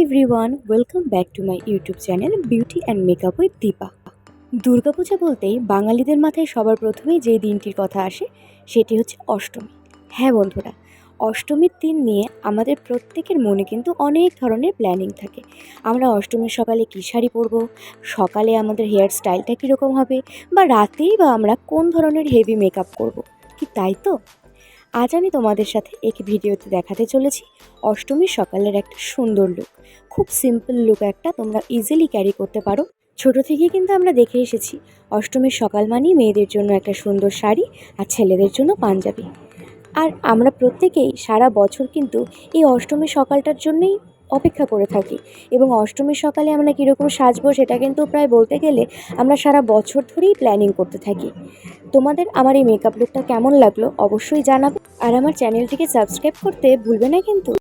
Everyone, welcome back to my YouTube channel beauty and makeup with Dipa. Durga Puja বলতেই বাঙালিদের মাথায় সবার প্রথমেই যে দিনটির কথা আসে সেটি হচ্ছে অষ্টমী। হ্যাঁ বন্ধুরা, অষ্টমীর দিন নিয়ে আমাদের প্রত্যেকের মনে কিন্তু অনেক ধরনের প্ল্যানিং থাকে। আমরা অষ্টমীর সকালে কী শাড়ি পরবো, সকালে আমাদের হেয়ার স্টাইলটা কীরকম হবে, বা রাতেই বা আমরা কোন ধরনের হেভি মেকআপ করব, কি তাই তো? আজ আমি তোমাদের সাথে এই ভিডিওতে দেখাতে চলেছি অষ্টমীর সকালের একটা সুন্দর লুক। খুব সিম্পল লুক একটা, তোমরা ইজিলি ক্যারি করতে পারো। ছোট থেকেই কিন্তু আমরা দেখে এসেছি অষ্টমীর সকাল মানেই মেয়েদের জন্য একটা সুন্দর শাড়ি আর ছেলেদের জন্য পাঞ্জাবি। আর আমরা প্রত্যেকেই সারা বছর কিন্তু এই অষ্টমীর সকালটার জন্যই অপেক্ষা করে থাকি, এবং অষ্টমীর সকালে আমরা কীরকম সাজবো সেটা কিন্তু প্রায় বলতে গেলে আমরা সারা বছর ধরেই প্ল্যানিং করতে থাকি। তোমাদের আমার এই মেকআপ লুকটা কেমন লাগলো অবশ্যই জানাবে, আর আমার চ্যানেলটিকে সাবস্ক্রাইব করতে ভুলবে না কিন্তু।